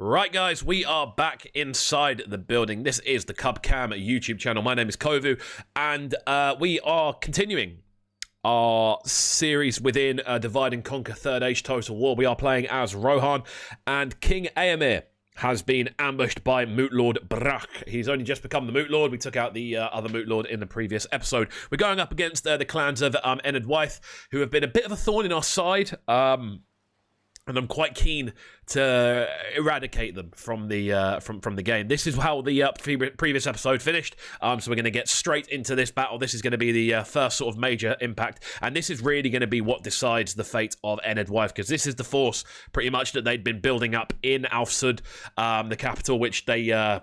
Right, guys, we are back inside the building. This is the Cubcam YouTube channel. My name is Kovu, and we are continuing our series within Divide and Conquer Third Age Total War. We are playing as Rohan, and King Eomer has been ambushed by Moot Lord Brekky. He's only just become the Moot Lord. We took out the other Moot Lord in the previous episode. We're going up against the clans of Enedwaith, who have been a bit of a thorn in our side. And I'm quite keen to eradicate them from the game. This is how the previous episode finished. So we're going to get straight into this battle. This is going to be the first sort of major impact, and this is really going to be what decides the fate of Enedwaith, because this is the force pretty much that they'd been building up in Alfcud, the capital, which they.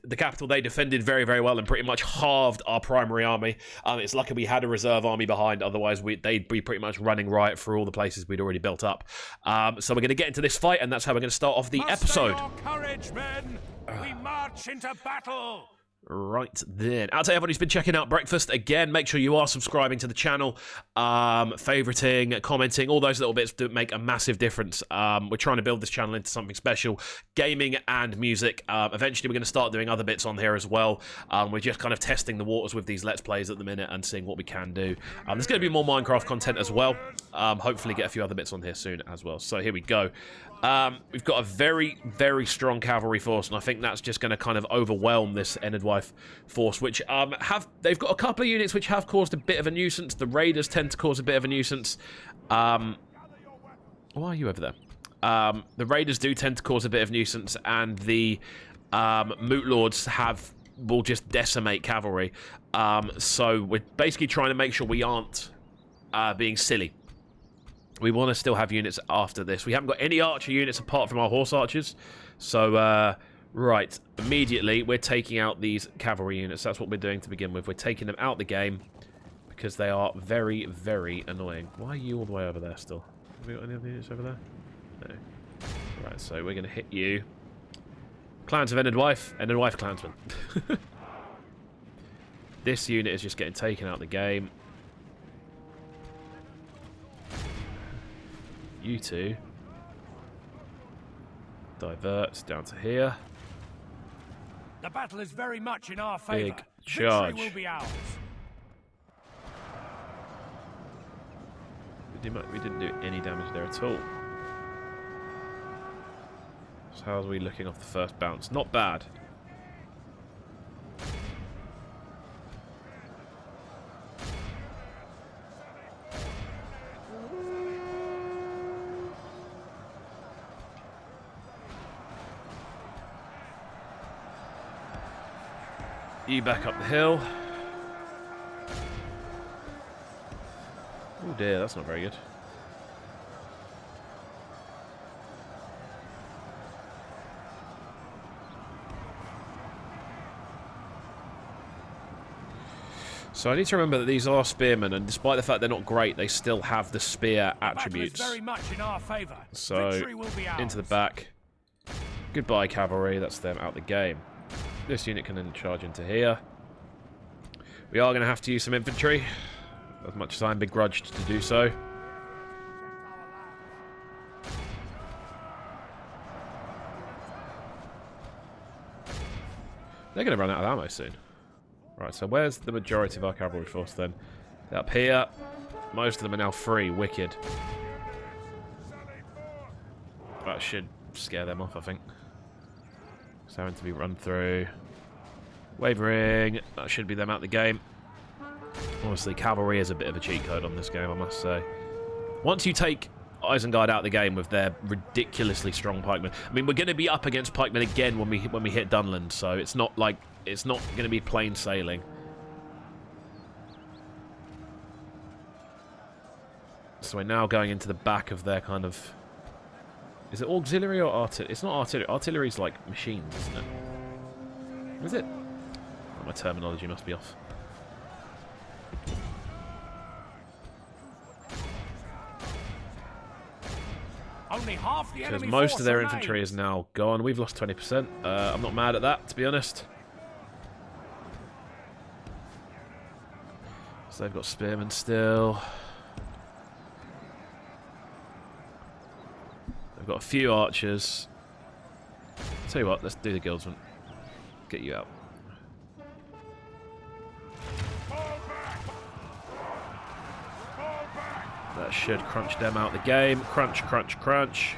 The capital they defended very, very well and pretty much halved our primary army. It's lucky we had a reserve army behind, otherwise they'd be pretty much running riot through all the places we'd already built up. So we're going to get into this fight, and that's how we're going to start off the episode. Courage, men! We march into battle! Right then. Out to everyone who's been checking out Breakfast, again, make sure you are subscribing to the channel, favoriting, commenting, all those little bits do make a massive difference. We're trying to build this channel into something special, gaming and music. Eventually we're going to start doing other bits on here as well. We're just kind of testing the waters with these Let's Plays at the minute and seeing what we can do. There's going to be more Minecraft content as well. Hopefully get a few other bits on here soon as well. So here we go. We've got a very, very strong cavalry force, and I think that's just going to kind of overwhelm this Enedwaith force, which they've got a couple of units which have caused a bit of a nuisance. The raiders tend to cause a bit of a nuisance. Why are you over there? The raiders do tend to cause a bit of nuisance, and the Moot Lords will just decimate cavalry. So we're basically trying to make sure we aren't being silly. We want to still have units after this. We haven't got any archer units apart from our horse archers. So, right, immediately we're taking out these cavalry units. That's what we're doing to begin with. We're taking them out the game because they are very, very annoying. Why are you all the way over there still? Have we got any other units over there? No. Right, so we're going to hit you. Clans of Enedwaith clansmen. This unit is just getting taken out the game. You two divert down to here. The battle is very much in our favor. Big charge. Victory will be ours. We didn't do any damage there at all. So how are we looking off the first bounce? Not bad. You back up the hill. Oh dear, that's not very good. So I need to remember that these are spearmen, and despite the fact they're not great, they still have the spear attributes. Very much in our favor. So into the back. Goodbye, cavalry. That's them out the game. This unit can then charge into here. We are going to have to use some infantry, as much as I'm begrudged to do so. They're going to run out of ammo soon. Right, so where's the majority of our cavalry force then? They're up here. Most of them are now free. Wicked. That should scare them off, I think. It's having to be run through. Wavering. That should be them out the game. Honestly, cavalry is a bit of a cheat code on this game, I must say. Once you take Isengard out the game with their ridiculously strong pikemen, I mean, we're going to be up against pikemen again when we hit Dunland, so it's not like it's not going to be plain sailing. So we're now going into the back of their kind of. Is it auxiliary or artillery? It's not artillery. Artillery's like machines, isn't it? Is it? Oh, my terminology must be off. Only half the Because enemy most force of their remains. infantry is now gone. We've lost 20%. I'm not mad at that, to be honest. So they've got spearmen still. They've got a few archers. Tell you what, let's do the guildsman. Get you out. That should crunch them out the game. Crunch, crunch, crunch.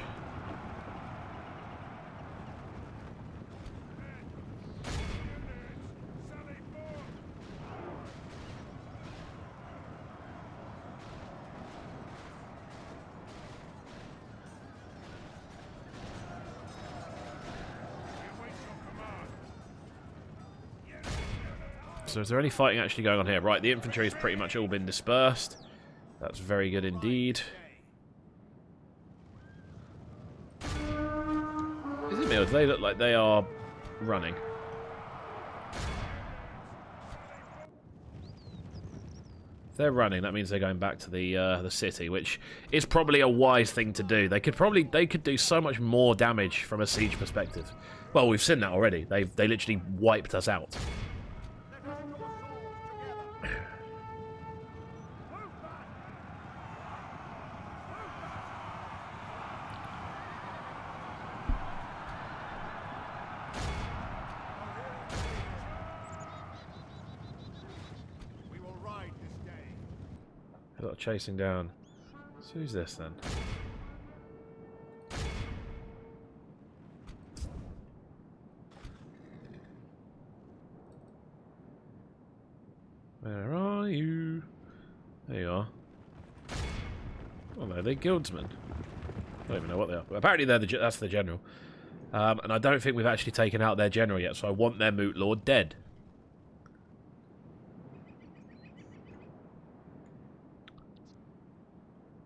So is there any fighting actually going on here? Right, the infantry has pretty much all been dispersed. That's very good indeed. Is it me or do they look like they are running? If they're running, that means they're going back to the city, which is probably a wise thing to do. They could do so much more damage from a siege perspective. Well, we've seen that already. They literally wiped us out. A lot of chasing down. So who's this then? Where are you? There you are. Oh no, they're guildsmen. I don't even know what they are. But apparently that's the general. And I don't think we've actually taken out their general yet, so I want their Moot Lord dead.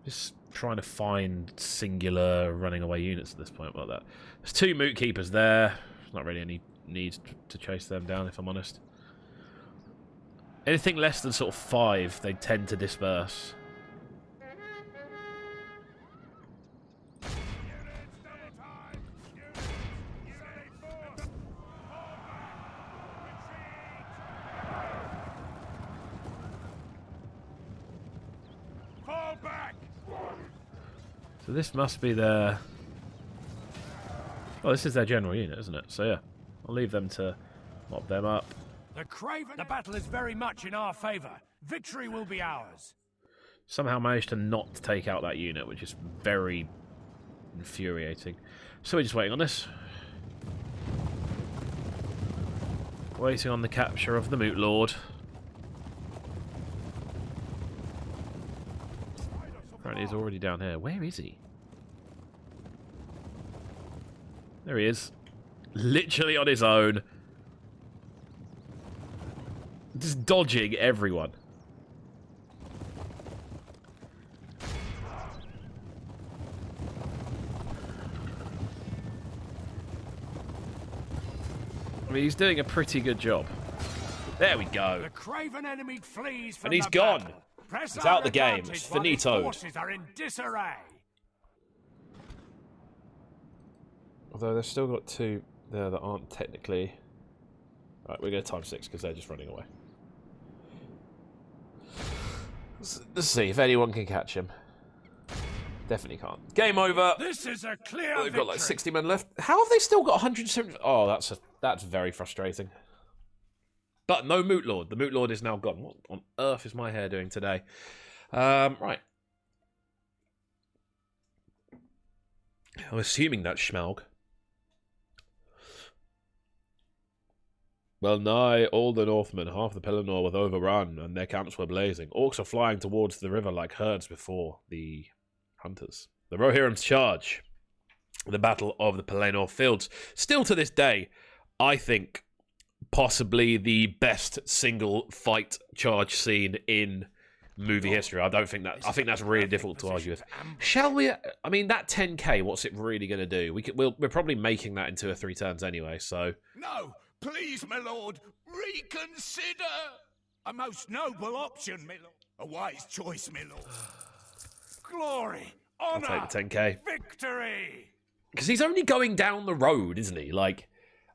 Just trying to find singular running away units at this point like that. There's 2 Moot Keepers there. There's not really any need to chase them down, if I'm honest. Anything less than sort of 5, they tend to disperse. So this must be their... Oh, this is their general unit, isn't it? So yeah, I'll leave them to mop them up. The battle is very much in our favour. Victory will be ours. Somehow managed to not take out that unit, which is very infuriating. So we're just waiting on this. Waiting on the capture of the Moot Lord. Apparently he's already down here. Where is he? There he is. Literally on his own. Just dodging everyone. I mean, he's doing a pretty good job. There we go. The craven enemy flees from and he's the gone. battle. Press He's our out the game. advantage It's while his finitoed. forces are in disarray. Although they've still got 2 there that aren't technically... Right, we're going to ×6 because they're just running away. Let's see if anyone can catch him. Definitely can't. Game over. This is a clear They've victory. got like 60 men left. How have they still got 170? Oh, that's very frustrating. But no Moot Lord. The Moot Lord is now gone. What on earth is my hair doing today? Right. I'm assuming that's Schmaug. Well nigh all the Northmen, half the Pelennor was overrun, and their camps were blazing. Orcs are flying towards the river like herds before the hunters. The Rohirrim's charge. The Battle of the Pelennor Fields. Still to this day, I think, possibly the best single fight charge scene in movie history. I think that's really difficult to argue with. Shall we? I mean, that 10k. What's it really going to do? We're probably making that into a 3 turns anyway. So No, please, my lord, reconsider. A most noble option, my lord. A wise choice, my lord. Glory, honor, I'll take the 10k. Victory. Because he's only going down the road, isn't he? Like,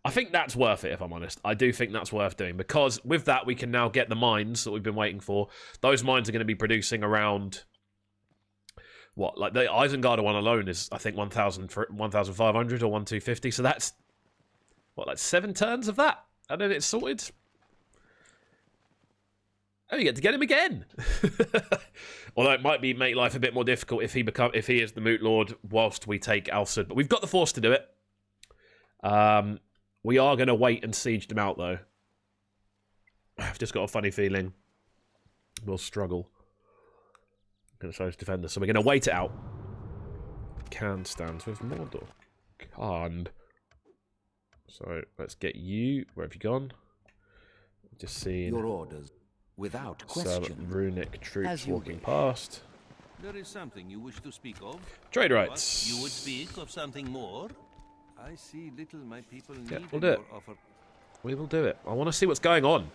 I think that's worth it, if I'm honest. I do think that's worth doing, because with that, we can now get the mines that we've been waiting for. Those mines are going to be producing around... What? Like, the Isengard one alone is, I think, 1,500 or 1,250, so that's what, like 7 turns of that, and then it's sorted. Oh, you get to get him again. Although it might make life a bit more difficult if he is the Moot Lord whilst we take Alfcud. But we've got the force to do it. We are going to wait and siege them out, though. I've just got a funny feeling we'll struggle against those defenders. So we're going to wait it out. Can stands with Mordor. Can't. So let's get you. Where have you gone? Just seeing your orders, without question. Some runic troops walking past. There is something you wish to speak of? Trade rights. What? You would speak of something more? I see little my people need. Yeah, we'll do it. We will do it. I want to see what's going on.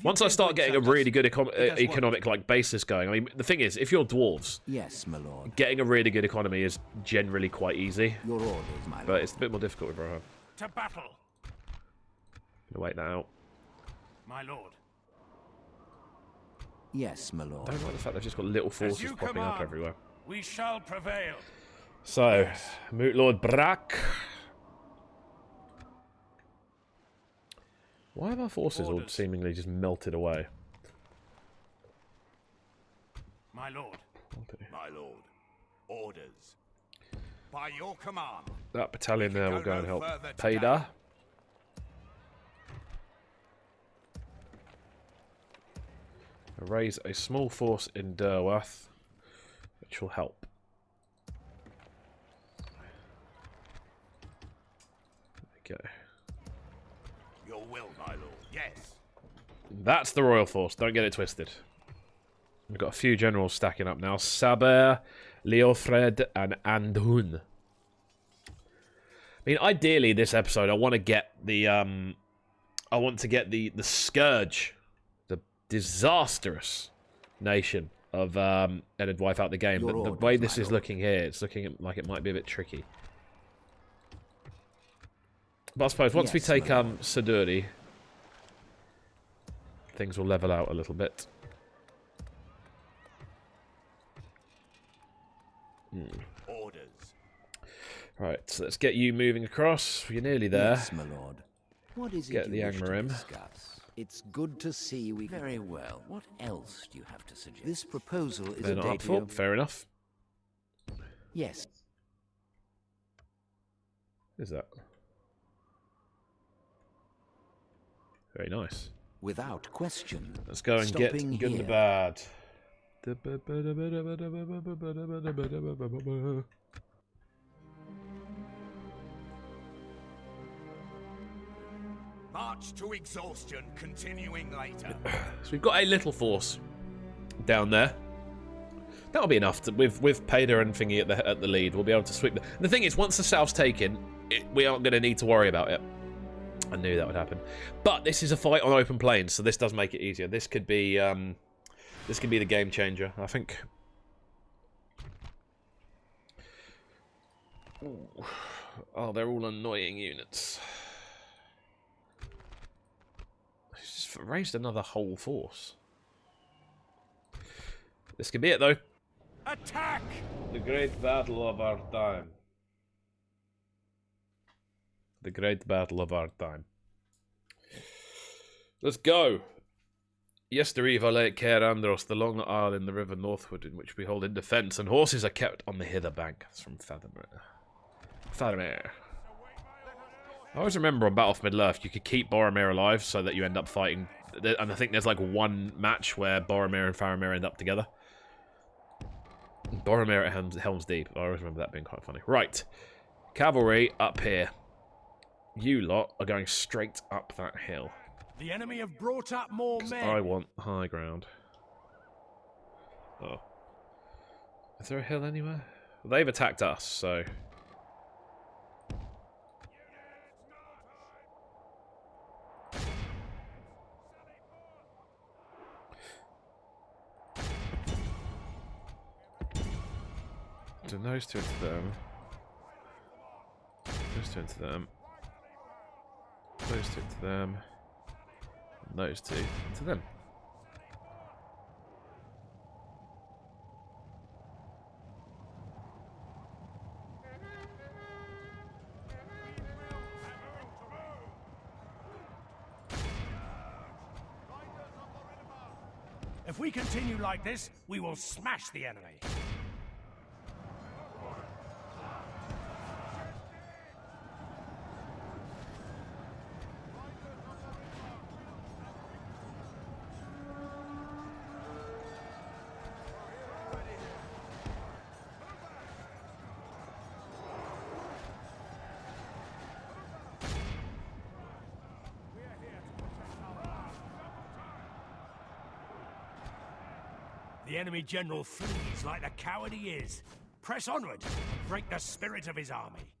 Once I start getting a really good economic like basis going, I mean, the thing is, if you're dwarves, yes, my lord, getting a really good economy is generally quite easy. Your orders, my lord. But it's a bit more difficult with Rohan. To battle, Gonna wait that out. my lord. Yes, my lord. I don't like the fact they've just got little forces popping up everywhere. We shall prevail. So, Moot Lord Brekky. Why have our forces all seemingly just melted away? My lord. My lord. Orders. By your command. That battalion there will go and help Peter. Raise a small force in Derwath, which will help. There we go. Your will, my lord. Yes. That's the royal force. Don't get it twisted. We've got a few generals stacking up now. Saber, Leofred, and Andhun. I mean, ideally, this episode, I want to get the the Scourge, the disastrous nation of Enedwaith out the game. But the way this is looking here, it's looking like it might be a bit tricky. But I suppose once we take Siduri, things will level out a little bit. Orders. Right, so let's get you moving across. You're nearly there. Yes, my lord. What is Get it the you wish to Angmarim. discuss? It's good to see we... Very well. What else do you have to suggest? This proposal is They're a not day up for. Fair enough. Yes. What is that? Very nice. Without question. Let's go and get Stopping good and here. bad. March to exhaustion, continuing later. So we've got a little force down there. That'll be enough to, with Pader and Thingy at the lead. We'll be able to sweep. The thing is, once the south's taken, we aren't going to need to worry about it. I knew that would happen. But this is a fight on open plains, so this does make it easier. This could be the game changer, I think. Ooh. Oh, they're all annoying units. He's just raised another whole force. This could be it, though. Attack! The great battle of our time. The great battle of our time. Let's go. Yestereve lake Cair Andros, the long isle in the river northward, in which we hold in defence, and horses are kept on the hither bank. That's from Fathomir. I always remember on Battle for Middle-earth, you could keep Boromir alive so that you end up fighting. And I think there's like one match where Boromir and Faramir end up together. Boromir at Helm's Deep. I always remember that being quite funny. Right. Cavalry up here. You lot are going straight up that hill. The enemy have brought up more men. I want high ground. Oh. Is there a hill anywhere? Well, they've attacked us, so... Do those two into them. Those two into them. Those two into them. And those two into them. If we continue like this, we will smash the enemy. The enemy general flees like the coward he is. Press onward and break the spirit of his army.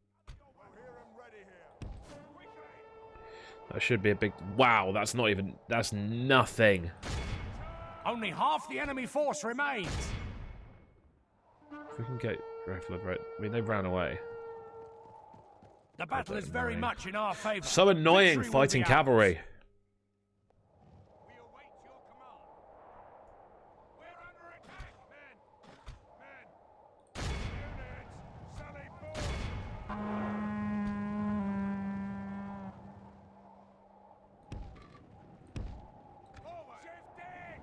That should be a big... Wow, that's not even... That's nothing. Only half the enemy force remains. If we can get rifle of right... I mean, they ran away. The battle is very much in our favor. So annoying Victory will fighting be ours. cavalry. We await your command. We're under attack, men. Units, sally forth. Forward. Shift it.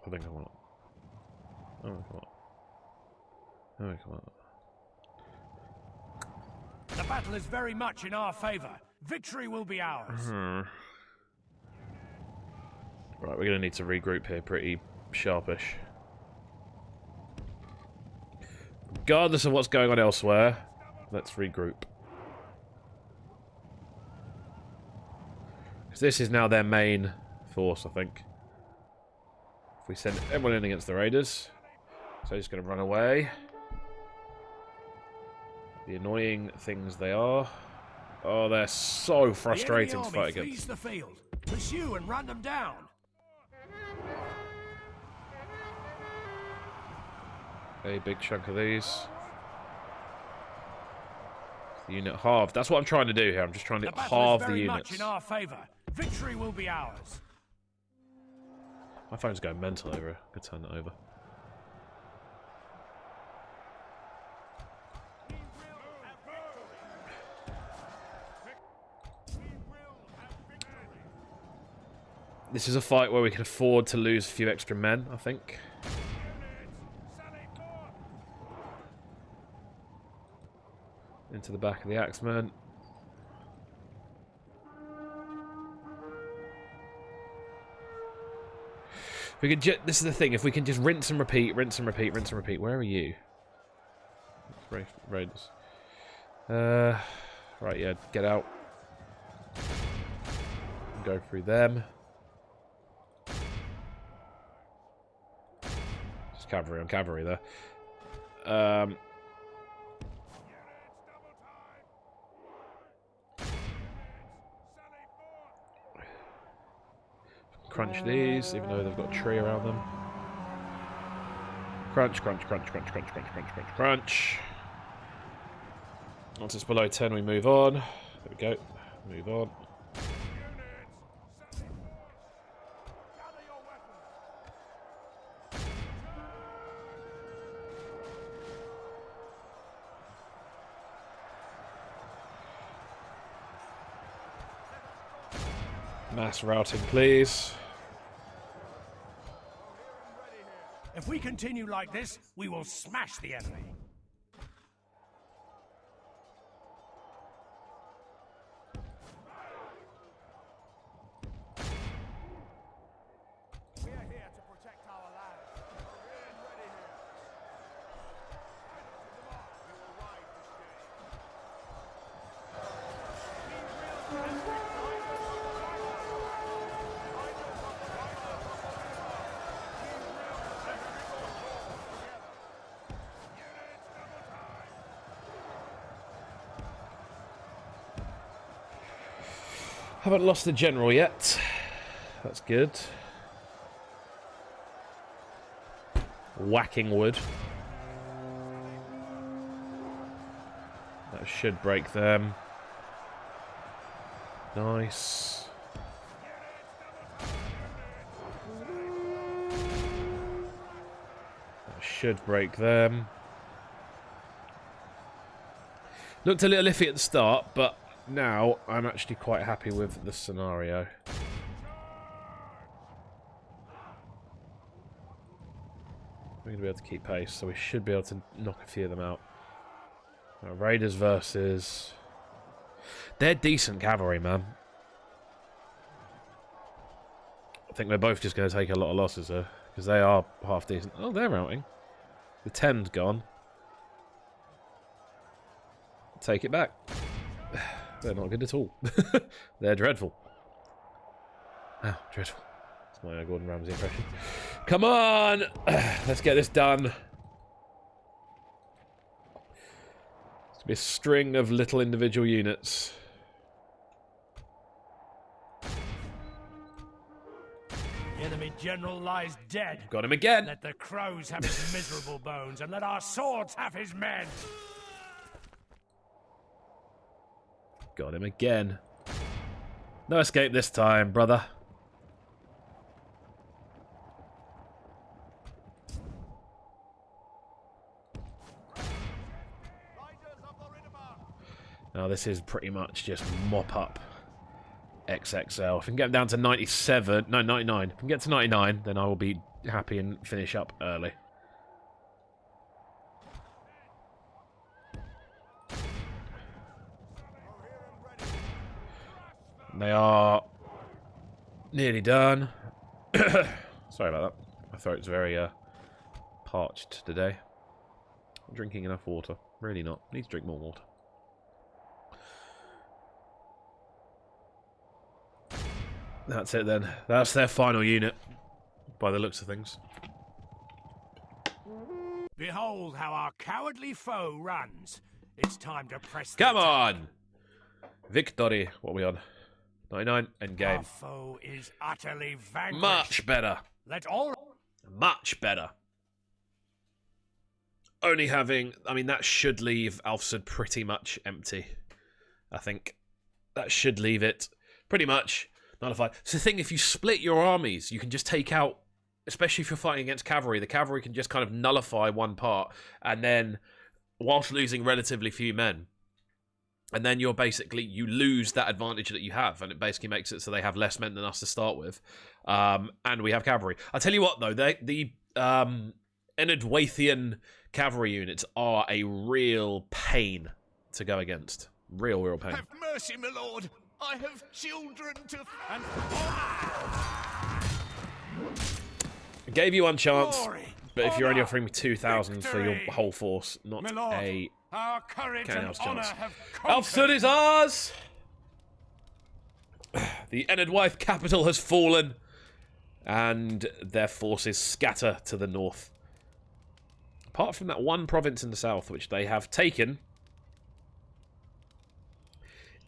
I think I want... Oh, come on. Oh, come on. The battle is very much in our favor. Victory will be ours. Right, we're going to need to regroup here pretty sharpish. Regardless of what's going on elsewhere, let's regroup. Because this is now their main force, I think. If we send everyone in against the raiders, so he's going to run away. The annoying things they are. Oh, they're so frustrating to fight against. The field. Pursue and run them down. A big chunk of these. The unit halved. That's what I'm trying to do here. I'm just trying to halve the units. Much in our favor. Victory will be ours. My phone's going mental over. I could turn it over. This is a fight where we can afford to lose a few extra men, I think. Into the back of the Axemen. We can this is the thing, if we can just rinse and repeat, rinse and repeat, rinse and repeat. Where are you? Raiders. Right, yeah, get out. Go through them. Just cavalry on cavalry there. Crunch these, even though they've got a tree around them. Crunch, crunch, crunch, crunch, crunch, crunch, crunch, crunch, crunch. Once it's below 10, we move on. There we go. Move on. Mass routing, please. If we continue like this, we will smash the enemy. We are here to protect our land. Ready here. We will ride this day. Haven't lost the general yet. That's good. Whacking wood. That should break them. Nice. That should break them. Looked a little iffy at the start, but now I'm actually quite happy with the scenario. We're going to be able to keep pace, so we should be able to knock a few of them out. Raiders versus... They're decent cavalry, man. I think they're both just going to take a lot of losses there, because they are half decent. Oh, they're routing. The 10's gone. Take it back. They're not good at all. They're dreadful. Oh, dreadful. That's my Gordon Ramsay impression. Come on! Let's get this done. It's going to be a string of little individual units. The enemy general lies dead. Got him again. Let the crows have his miserable bones, and let our swords have his men. Got him again. No escape this time, brother. Now this is pretty much just mop up XXL. If we can get them down to 97, no, 99. If we can get to 99, then I will be happy and finish up early. They are nearly done. Sorry about that. My throat's very parched today. Not drinking enough water. Really not. Need to drink more water. That's it then. That's their final unit, by the looks of things. Behold how our cowardly foe runs. It's time to press. Come on! Victory. What are we on? 99. End game. Our foe is utterly vanquished. Much better. Let all. Much better. Only having... I mean, that should leave Alfcud pretty much empty. I think. That should leave it pretty much nullified. It's the thing, if you split your armies, you can just take out... Especially if you're fighting against cavalry. The cavalry can just kind of nullify one part. And then, whilst losing relatively few men... And then you're basically, you lose that advantage that you have, and it basically makes it so they have less men than us to start with. And we have cavalry. I'll tell you what, though, the Enedwaithian cavalry units are a real pain to go against. Real pain. Have mercy, my lord. I have children to... And... I gave you one chance, Glory, but if you're only honor, offering me 2,000 for your victory. whole force, not My lord, a... our courage Can't and have honor chance. have Alfcud conquered. is ours! The Enedwaith capital has fallen, and their forces scatter to the north. Apart from that one province in the south, which they have taken.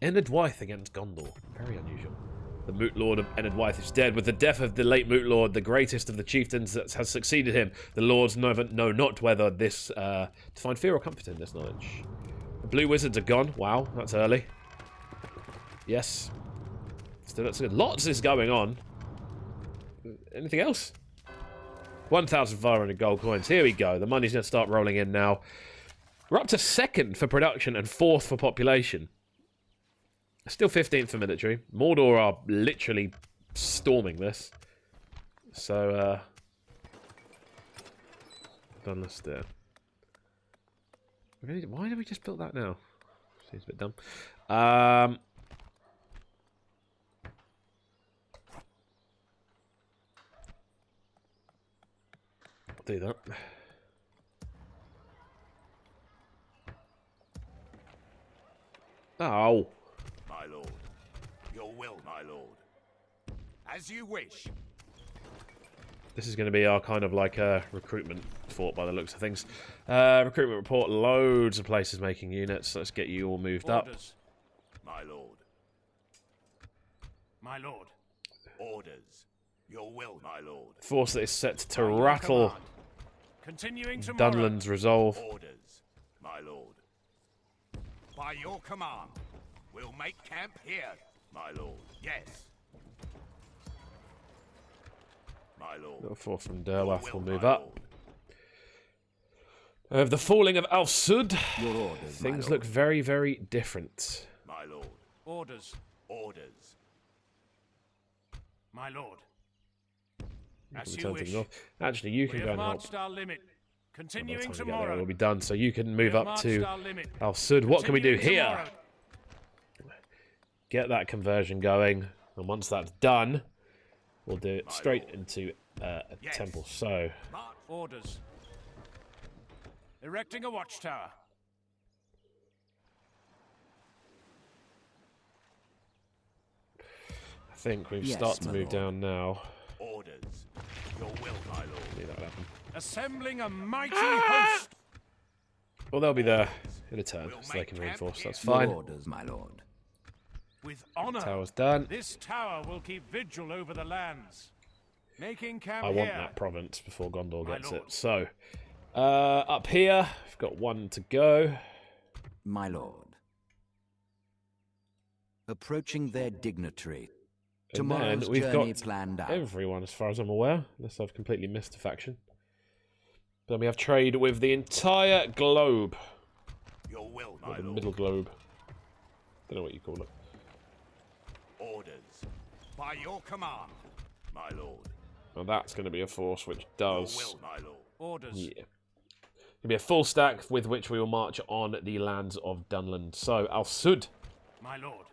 Enedwaith against Gondor. Very unusual. The Moot Lord of Enedwaith is dead. With the death of the late Moot Lord, the greatest of the chieftains that has succeeded him, the lords know not whether this to find fear or comfort in this knowledge. The blue wizards are gone. Wow, that's early. Yes. Still, that's good. Lots is going on. Anything else? 1,500 gold coins. Here we go. The money's going to start rolling in now. We're up to 2nd for production and 4th for population. Still 15th for military. Mordor are literally storming this. So, done this there. Really, why did we just build that now? Seems a bit dumb. I'll do that. Oh. My lord. Your will, my lord. As you wish. This is going to be our kind of like a recruitment fort by the looks of things. Recruitment report, loads of places making units. Let's get you all moved Orders. My lord. My lord. Orders. Your will, my lord. up. Force that is set to By your rattle command. Continuing tomorrow. Dunland's resolve. Orders, my lord. By your command, we'll make camp here, my lord. Yes. My lord. Little force from Your Derwath will my move up. lord. Of the falling of Alfcud, Your orders, my things lord. look very, very different. My lord. Orders. Orders. My lord. As Can we you turn wish. things off? Actually, you We can go have and help. marched our limit. By the Continuing time we get there, tomorrow. we'll be done. So you can We move have up to marched our limit. Alfcud. What can we do Continuing here? tomorrow. Get that conversion going, and once that's done, we'll do it straight into a Yes. temple. So, March. Orders. Erecting a watchtower. I think we Yes, start to my move lord. down now. Orders. Your will, my lord. Knew that would happen. Assembling a mighty host. Well, they'll be there in a turn, so they can reinforce. That's fine. Your orders, my lord. With honor. Tower's done. This tower will keep vigil over the lands. Making camp I want here. that province before Gondor My gets lord. it. So, up here, we've got one to go. My lord. Approaching their dignitary. And Tomorrow's then we've journey got planned out. everyone, as far as I'm aware, unless I've completely missed a faction. Then we have trade with the entire globe, Your will, or my the lord. middle globe. Don't know what you call it. Orders. By your command, my lord. Now that's going to be a force which Your does, will, my lord. Orders. yeah, it'll be a full stack with which we will march on the lands of Dunland. So Alfcud, My lord.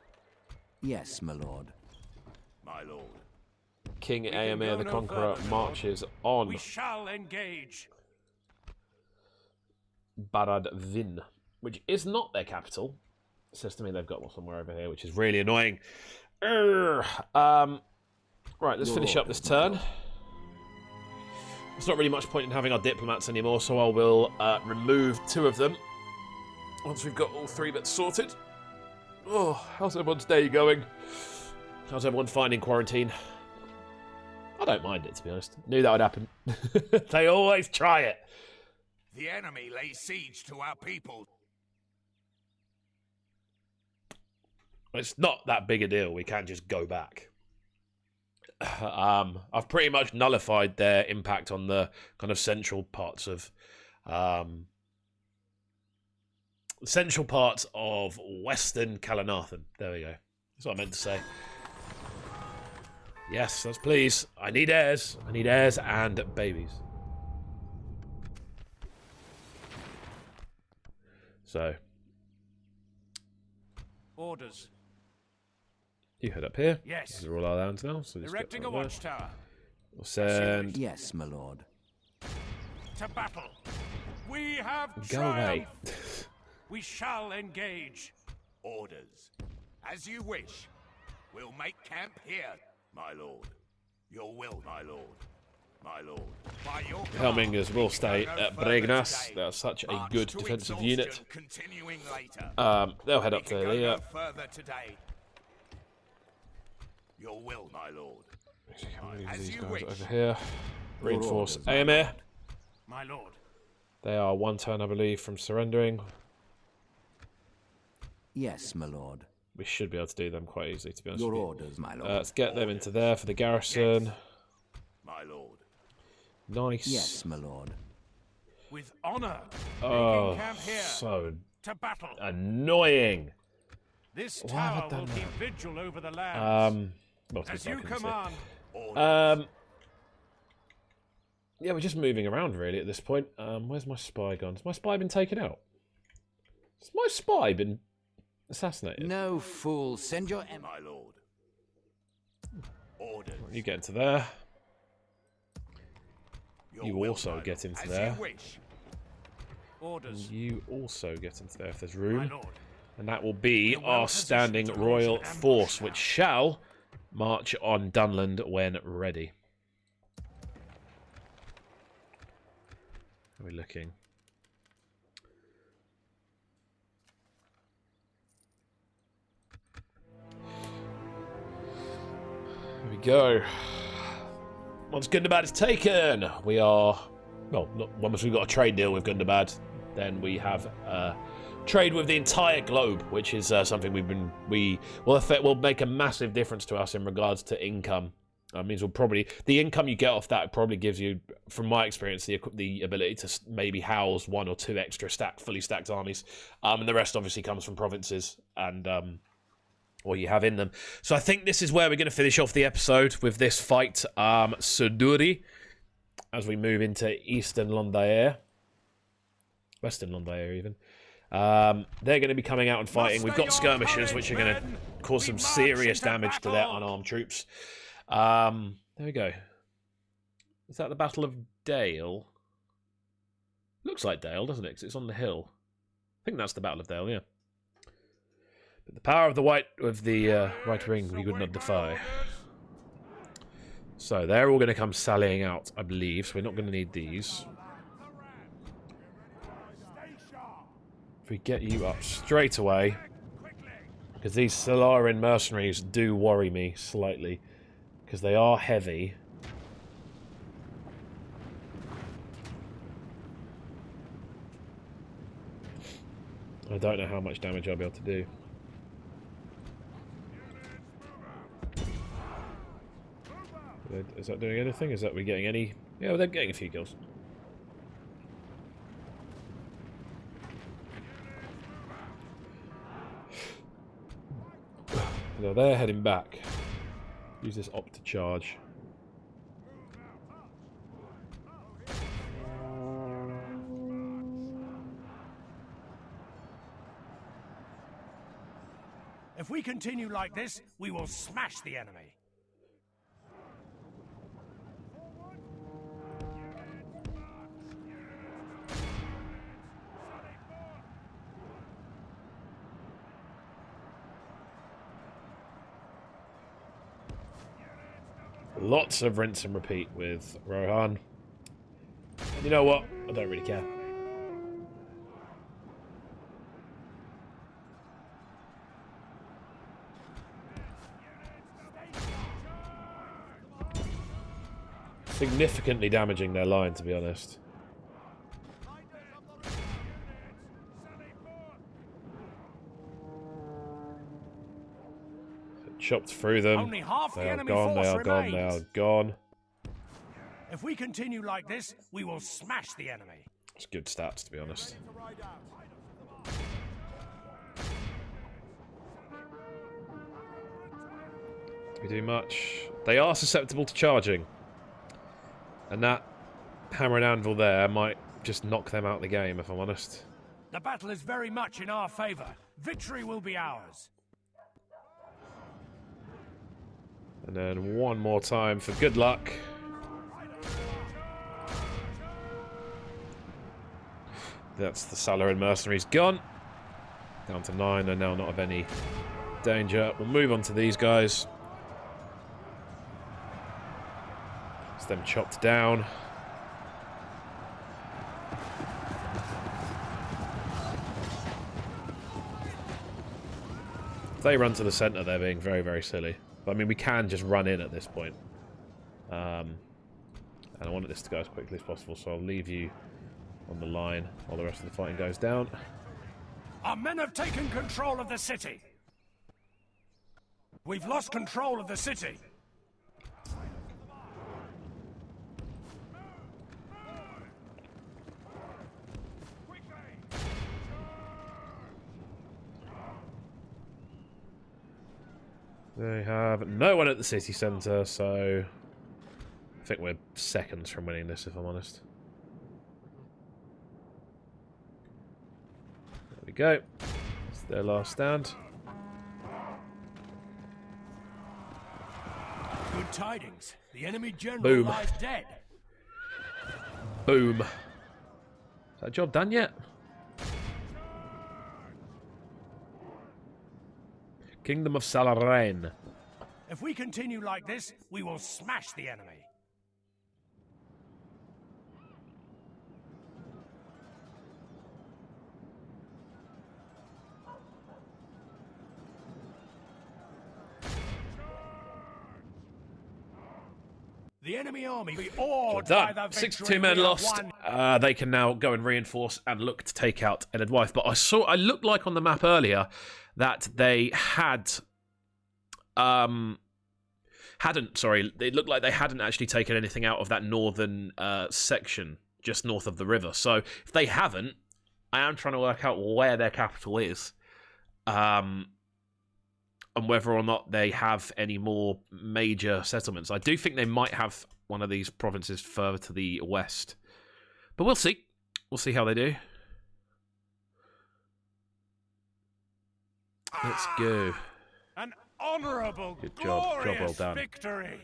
Yes, my lord. My lord. King can Eomer go the no Conqueror further, my marches on We shall engage. Barad-Vin, which is not their capital. It says to me they've got one somewhere over here, which is really annoying. Right, let's Your finish up this orders, my turn. lord. There's not really much point in having our diplomats anymore, so I will remove 2 of them once we've got all 3 bits sorted. Oh, how's everyone's day going? How's everyone finding quarantine? I don't mind it, to be honest. Knew that would happen. They always try it. The enemy lays siege to our people. It's not that big a deal. We can just go back. I've pretty much nullified their impact on the kind of central parts of Western Calanathan. There we go. That's what I meant to say. Yes, let's please. I need heirs. I need heirs and babies. So, Orders. you head up here. Yes. These are all our lands now. So just Erecting get a right there. watchtower. We'll send. Yes, my lord. To battle. We have Go away. triumphed. We shall engage. Orders. As you wish. We'll make camp here, my lord. Your will, my lord. My lord. By your command, Helmingers will we stay can go no at further Bregnas. today. They're such a March good to defensive exhaustion, unit. Continuing later. They'll head We up can to go here. no further today. Your will, my lord. As These you guys wish. over here. Reinforce orders, my Eomer. My lord. They are 1 turn, I believe, from surrendering. Yes, my lord. We should be able to do them quite easily, to be honest Your with you. orders, my lord. Let's get them into there for the garrison. My lord. Nice. Yes, my lord. With honor. Oh, Making camp here. so To battle. annoying. This Why have I tower done will that? keep vigil over the lands. Well, to be As fair, I you couldn't see. command. Yeah, we're just moving around really at this point. Where's my spy gone? Has my spy been taken out? Has my spy been assassinated? No fool. Send your My lord. Orders. You get into there. Your You will, also my get lord. into As there. you wish. Orders. You also get into there if there's My room. lord. And that will be We're well our positioned standing to launch royal an ambush force, now. which shall march on Dunland when ready. How are we looking? Here we go. Once Gundabad is taken, we are... Well, once we've got a trade deal with Gundabad, then we have trade with the entire globe, which is something will make a massive difference to us in regards to income. That means we'll probably... The income you get off that probably gives you, from my experience, the ability to maybe house 1 or 2 extra fully stacked armies. And the rest obviously comes from provinces and or you have in them. So I think this is where we're going to finish off the episode with this fight, Suduri, as we move into Eastern Londair. Western Londair, even. They're going to be coming out and fighting. We've got skirmishers, which are going to cause some serious damage to their unarmed troops. There we go. Is that the Battle of Dale? Looks like Dale, doesn't it? 'Cause it's on the hill. I think that's the Battle of Dale, yeah. But the power of the right ring we would not defy. So they're all going to come sallying out, I believe. So we're not going to need these. If we get you up straight away, because these Solarian mercenaries do worry me slightly, because they are heavy. I don't know how much damage I'll be able to do. Is that doing anything? Is that we getting any? Yeah, well, they're getting a few kills. So they're heading back. Use this op to charge. If we continue like this, we will smash the enemy. Lots of rinse and repeat with Rohan. And you know what? I don't really care. Significantly damaging their line, to be honest. Chopped through them. Only half They the are enemy gone, they force are gone, they remains. are gone. If we continue like this, we will smash the enemy. It's good stats, to be honest. Do we do much? They are susceptible to charging. And that hammer and anvil there might just knock them out of the game, if I'm honest. The battle is very much in our favor. Victory will be ours. And then one more time for good luck. That's the Salaran mercenaries gone. Down to 9, they're now not of any danger. We'll move on to these guys. It's them chopped down. If they run to the centre, they're being very, very silly. But I mean, we can just run in at this point. And I wanted this to go as quickly as possible, so I'll leave you on the line while the rest of the fighting goes down. Our men have taken control of the city. We've lost control of the city. They have no one at the city centre, so I think we're seconds from winning this, if I'm honest. There we go. It's their last stand. Good tidings. The enemy general Boom. lies dead. Boom. Is that job done yet? Kingdom of Salarain. If we continue like this, we will smash the enemy. The enemy army be awed by Done. the 62 victory men we have lost. won. They can now go and reinforce and look to take out Enedwaith. But I looked like on the map earlier that they hadn't. Sorry, it looked like they hadn't actually taken anything out of that northern section just north of the river. So if they haven't, I am trying to work out where their capital is. I and whether or not they have any more major settlements. I do think they might have one of these provinces further to the west. But we'll see. We'll see how they do. Let's go. An honorable, Good job. Job well glorious done. victory.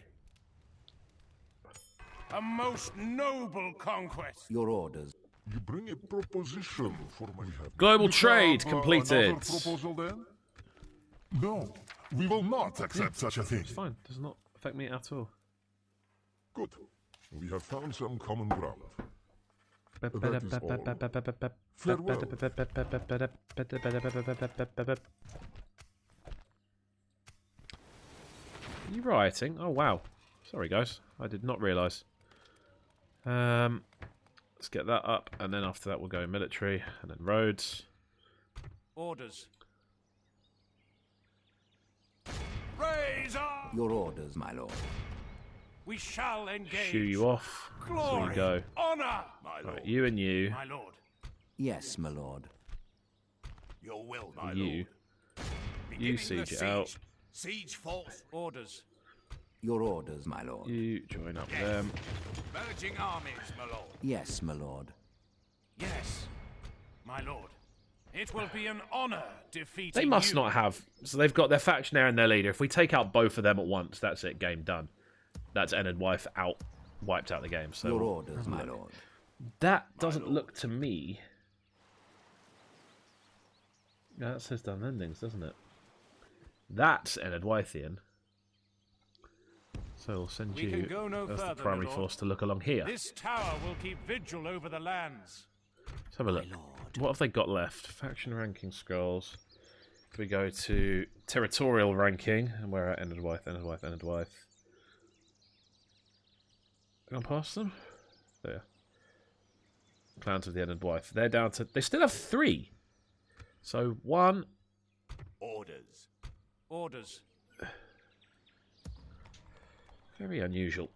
A most noble conquest. Your orders. You bring a proposition for my head. Global You trade have, completed. Another proposal then? No, we will not accept such a thing. It's fine. Does not affect me at all. Good. We have found some common ground. That is all. Farewell. Are you rioting? Oh, wow. Sorry, guys. I did not realise. Let's get that up, and then after that we'll go military, and then roads. Orders. Raise up! Your orders, my lord. We shall engage. Shoo you off. Glory, So you go. honor, my lord. Right, you and you. My lord. Yes, my lord. Your will, my You. lord. You Beginning siege the it out. Siege force. Orders. Your orders, my lord. You join up with them. Merging armies, my lord. Yes, my lord. Yes, my lord. It will be an honor defeating They must you. not have. So they've got their factionaire and their leader. If we take out both of them at once, that's it. Game done. That's Enedwaith out. Wiped out the game. So Your orders, my lord. that doesn't look to me. Yeah, that says done endings, doesn't it? That's Enedwaithian. So we'll send We you can go no as the further, primary my lord. force to look along here. This tower will keep vigil over the lands. Let's have a look. What have they got left? Faction ranking scrolls. We go to territorial ranking, and we're at Enedwaith. Gone past them? There. Clans of the Enedwaith. They're down to... They still have 3. So 1... Orders. Orders. Very unusual.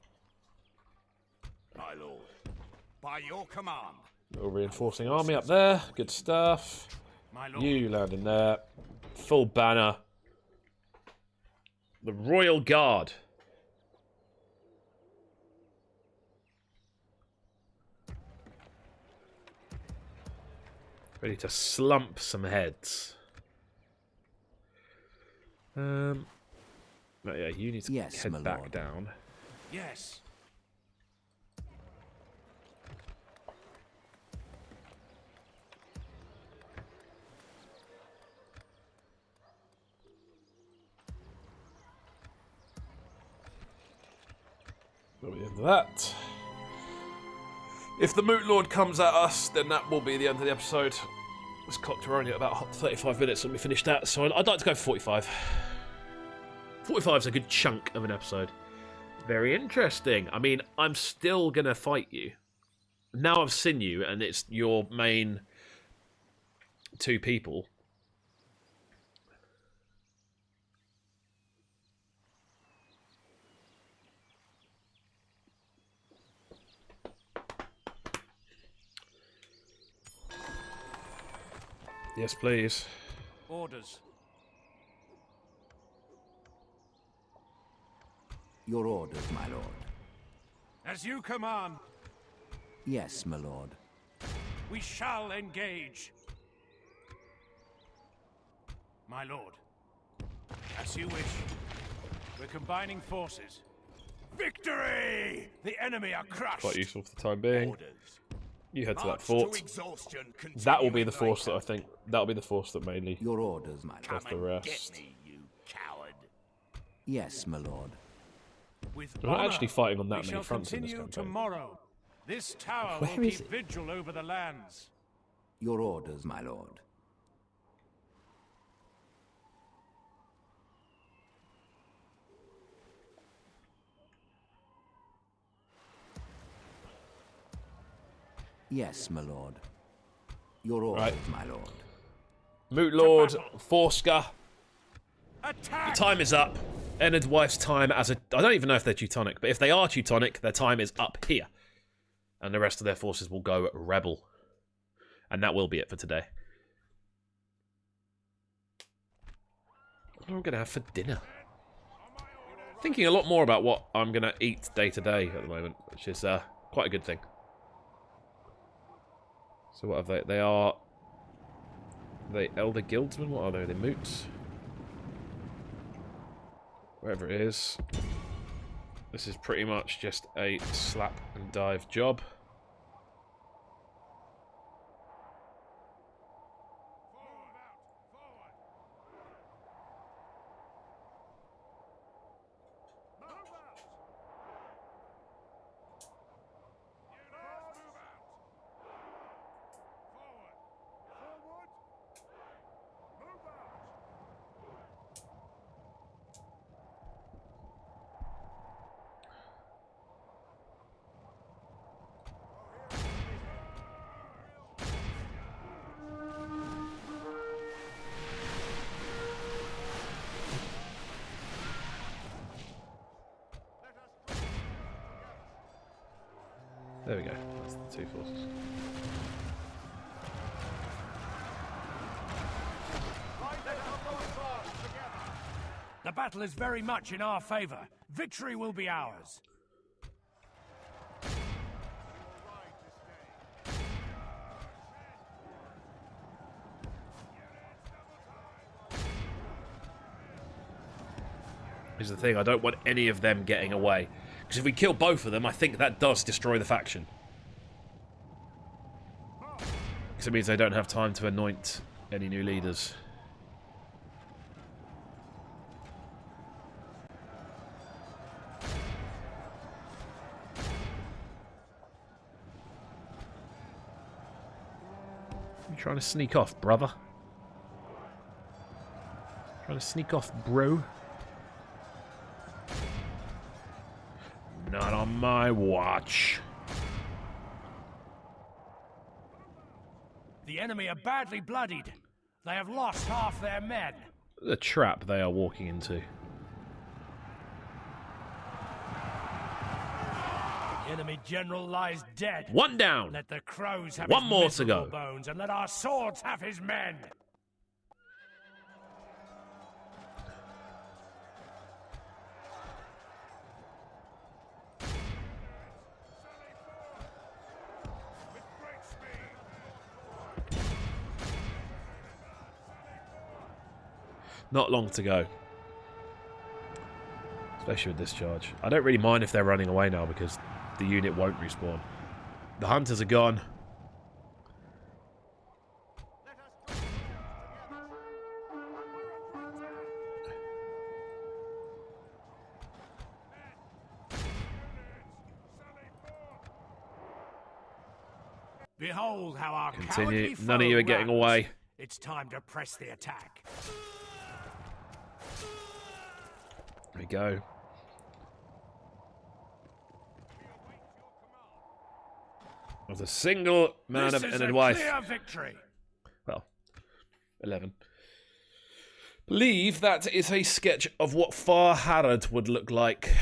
My lord. By your command. Little reinforcing army up there. Good stuff. My lord. You land in there. Full banner. The Royal Guard. Ready to slump some heads. But yeah, you need to Yes, my head back lord. down. Yes. That'll be the end of that. If the Moot Lord comes at us, then that will be the end of the episode. This clocked we're only at about 35 minutes when we finish that, so I'd like to go for 45. 45 is a good chunk of an episode. Very interesting. I mean, I'm still going to fight you. Now I've seen you, and it's your main 2 people. Yes, please. Orders. Your orders, my lord. As you command, Yes, my lord. we shall engage. My lord. As you wish. We're combining forces. Victory! The enemy are crushed. Quite useful for the time being. Orders. You head to that March fort. to exhaustion. That will be the continuing force that I think. That'll be the force that mainly Your orders, my Come lord. does the and rest. get me, you coward. Yes, my lord. With We're not honor, actually fighting on that we many shall fronts in this continue campaign. tomorrow. This tower Where will is keep it? vigil over the lands. Your orders, my lord. Yes, my lord. Your orders, Right. my lord. Moot Lord, Forska. Attack! Time is up. Enedwaith's time as a... I don't even know if they're Teutonic, but if they are Teutonic, their time is up here. And the rest of their forces will go rebel. And that will be it for today. What am I going to have for dinner? Thinking a lot more about what I'm going to eat day to day at the moment, which is quite a good thing. So what have they? They are Elder Guildsmen? What are they? They're Moots? Wherever it is. This is pretty much just a slap and dive job. There we go. That's the two forces. The battle is very much in our favor. Victory will be ours. Here's the thing, I don't want any of them getting away. Because if we kill both of them, I think that does destroy the faction. Because it means they don't have time to anoint any new leaders. You trying to sneak off, brother? Trying to sneak off, bro? Not on my watch. The enemy are badly bloodied. They have lost half their men. The trap they are walking into. The enemy general lies dead. One down. Let the crows have One his more to miserable go. bones, and let our swords have his men. Not long to go. Especially with this charge. I don't really mind if they're running away now because the unit won't respawn. The hunters are gone. Behold how our Continue. cowardly None of you foe are getting runs. away. It's time to press the attack. There we go. There's a single man of This is a Enedwaith. clear victory. Well, 11. Believe that is a sketch of what Far Harad would look like.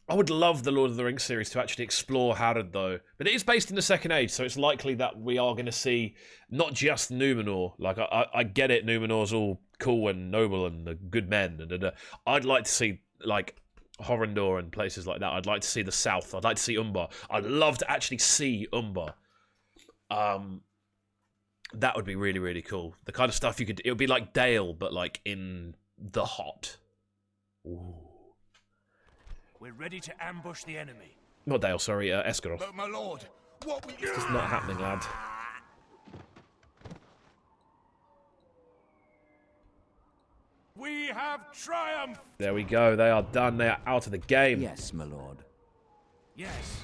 I would love the Lord of the Rings series to actually explore Harad, though. But it is based in the Second Age, so it's likely that we are going to see not just Numenor. Like, I get it, Numenor's all cool and noble and the good men. I'd like to see, like, Horrendor and places like that. I'd like to see the South. I'd like to see Umbar. I'd love to actually see Umbar. That would be really, really cool. The kind of stuff you could... It would be like Dale, but, like, in the hot. Ooh. We're ready to ambush the enemy. Not Dale, sorry, Esgaroth. But my lord, what will you... It's not happening, lad. We have triumphed! There we go. They are done. They are out of the game. Yes, my lord. Yes.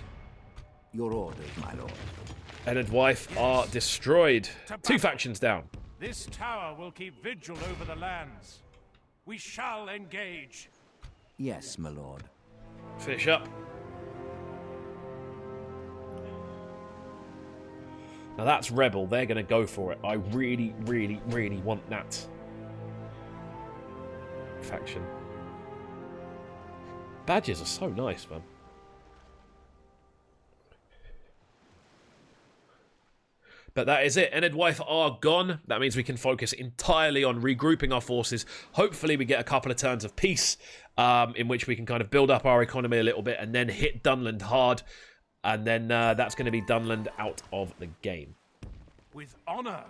Your orders, my lord. Enedwaith are destroyed. Two factions down. This tower will keep vigil over the lands. We shall engage. Yes, my lord. Finish up. Now that's Rebel. They're going to go for it. I really, really, really want that faction. Badges are so nice, man. But that is it. Enedwaith are gone. That means we can focus entirely on regrouping our forces. Hopefully we get a couple of turns of peace in which we can kind of build up our economy a little bit and then hit Dunland hard. And then that's going to be Dunland out of the game. With honor.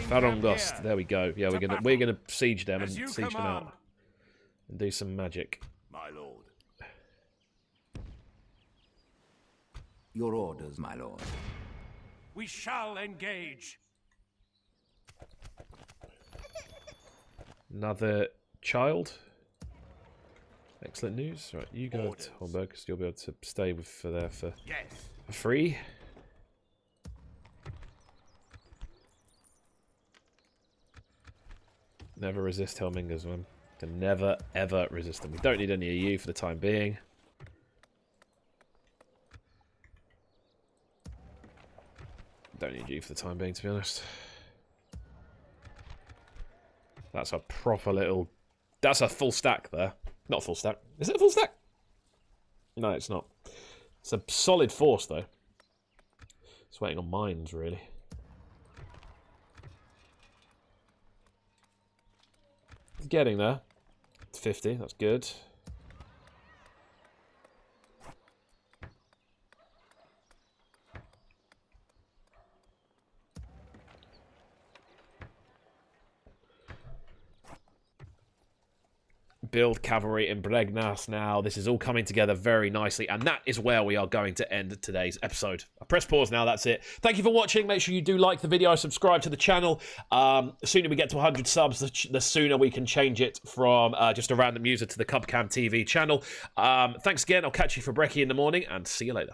Farongost. There we go. Yeah, we're gonna siege them and siege them out. And do some magic. My lord. Your orders, my lord. We shall engage. Another child. Excellent news. Right, you go to Holmberg because you'll be able to stay for free. Never resist Helmingers, man. Can never ever resist them. We don't need any of you for the time being. Don't need you for the time being, to be honest. That's a proper little... That's a full stack there. Not a full stack. Is it a full stack? No, it's not. It's a solid force, though. It's waiting on mines, really. It's getting there. It's 50. That's good. Build cavalry in Bregnas now. This is all coming together very nicely, and that is where we are going to end today's episode. I press pause now, that's it. Thank you for watching. Make sure you do like the video, subscribe to the channel. The sooner we get to 100 subs, the sooner we can change it from just a random user to the Cubcam TV channel. Thanks again. I'll catch you for Brekky in the morning, and see you later.